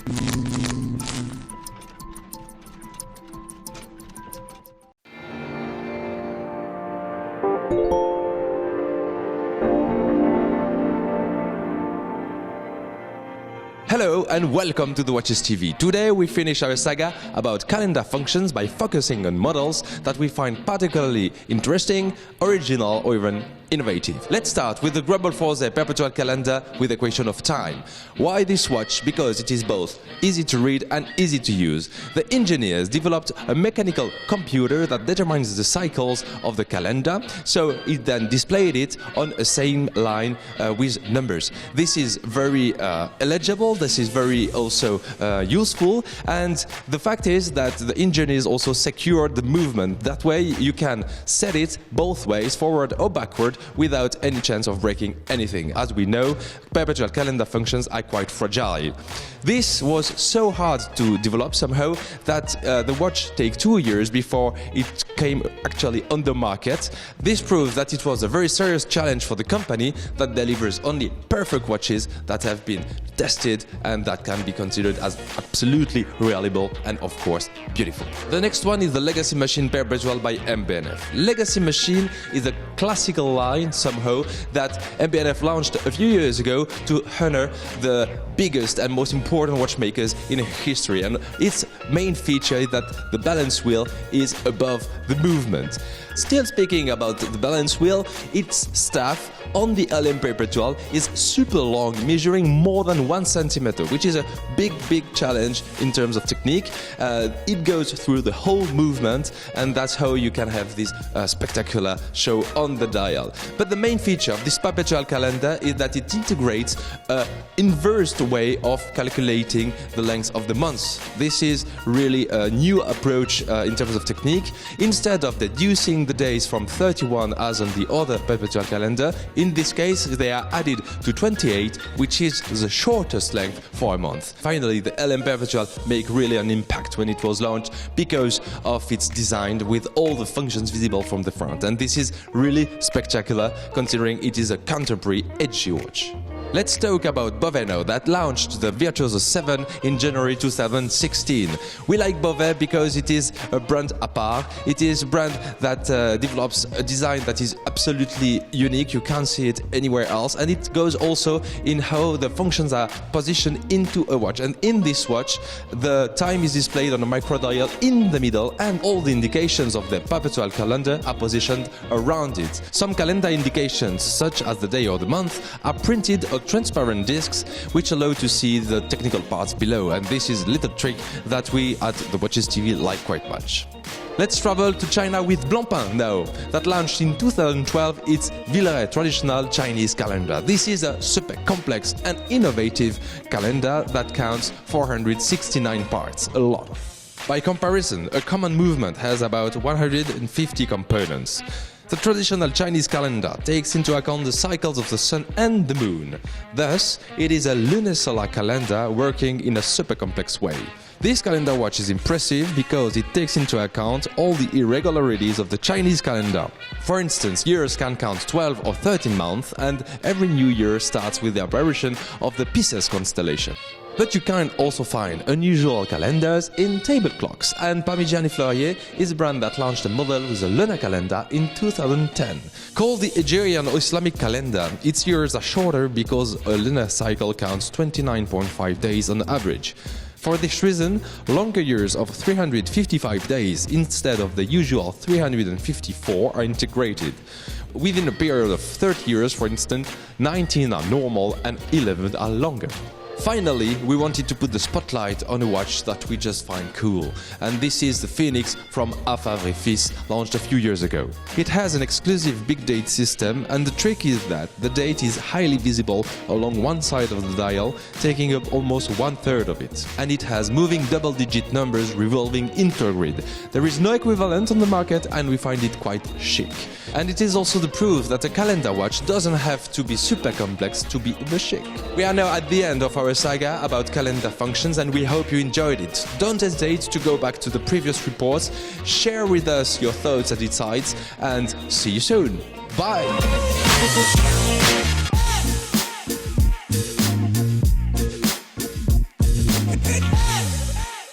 Hello and welcome to the Watches TV. Today we finish our saga about calendar functions by focusing on models that we find particularly interesting, original or even innovative. Let's start with the Grubble Forze Perpetual calendar with equation of time. Why this watch? Because it is both easy to read and easy to use. The engineers developed a mechanical computer that determines the cycles of the calendar, so it then displayed it on a same line with numbers. This is very eligible, this is very also useful, and the fact is that the engineers also secured the movement. That way you can set it both ways, forward or backward, without any chance of breaking anything. As we know, perpetual calendar functions are quite fragile. This was so hard to develop somehow that the watch took 2 years before it came actually on the market. This proves that it was a very serious challenge for the company that delivers only perfect watches that have been tested and that can be considered as absolutely reliable and of course beautiful. The next one is the Legacy Machine Perpetual by MB&F. Legacy Machine is a classical line somehow that MB&F launched a few years ago to honor the biggest and most important watchmakers in history, and its main feature is that the balance wheel is above the movement. Still speaking about the balance wheel, its staff on the LM Perpetual is super long, measuring more than 1 centimeter, which is a big challenge in terms of technique. It goes through the whole movement, and that's how you can have this spectacular show on the dial. But the main feature of this perpetual calendar is that it integrates an inverse way of calculating the length of the months. This is really a new approach in terms of technique. Instead of deducing the days from 31 as on the other perpetual calendar, in this case they are added to 28, which is the shortest length for a month. Finally, the LM Perpetual make really an impact when it was launched because of its design with all the functions visible from the front, and this is really spectacular considering it is a contemporary edgy watch. Let's talk about Bovet now, that launched the Virtuoso 7 in January 2016. We like Bovet because it is a brand apart. It is a brand that develops a design that is absolutely unique. You can't see it anywhere else, and it goes also in how the functions are positioned into a watch. And in this watch, the time is displayed on a microdial in the middle, and all the indications of the perpetual calendar are positioned around it. Some calendar indications, such as the day or the month, are printed on transparent discs which allow to see the technical parts below, and this is a little trick that we at the Watches TV like quite much. Let's travel to China with Blancpain now, that launched in 2012 its Villeray traditional Chinese calendar. This is a super complex and innovative calendar that counts 469 parts, a lot. By comparison, a common movement has about 150 components. The traditional Chinese calendar takes into account the cycles of the sun and the moon. Thus, it is a lunisolar calendar working in a super complex way. This calendar watch is impressive because it takes into account all the irregularities of the Chinese calendar. For instance, years can count 12 or 13 months, and every new year starts with the apparition of the Pisces constellation. But you can also find unusual calendars in table clocks, and Parmigiani Fleurier is a brand that launched a model with a lunar calendar in 2010. Called the Algerian Islamic calendar, its years are shorter because a lunar cycle counts 29.5 days on average. For this reason, longer years of 355 days instead of the usual 354 are integrated. Within a period of 30 years, for instance, 19 are normal and 11 are longer. Finally, we wanted to put the spotlight on a watch that we just find cool, and this is the Phoenix from A.Favre Fils, launched a few years ago. It has an exclusive big date system, and the trick is that the date is highly visible along one side of the dial, taking up almost 1/3 of it. And it has moving double-digit numbers revolving intergrid. There is no equivalent on the market, and we find it quite chic. And it is also the proof that a calendar watch doesn't have to be super complex to be the chic. We are now at the end of our saga about calendar functions, and we hope you enjoyed it. Don't hesitate to go back to the previous reports, share with us your thoughts and insights, and see you soon. Bye!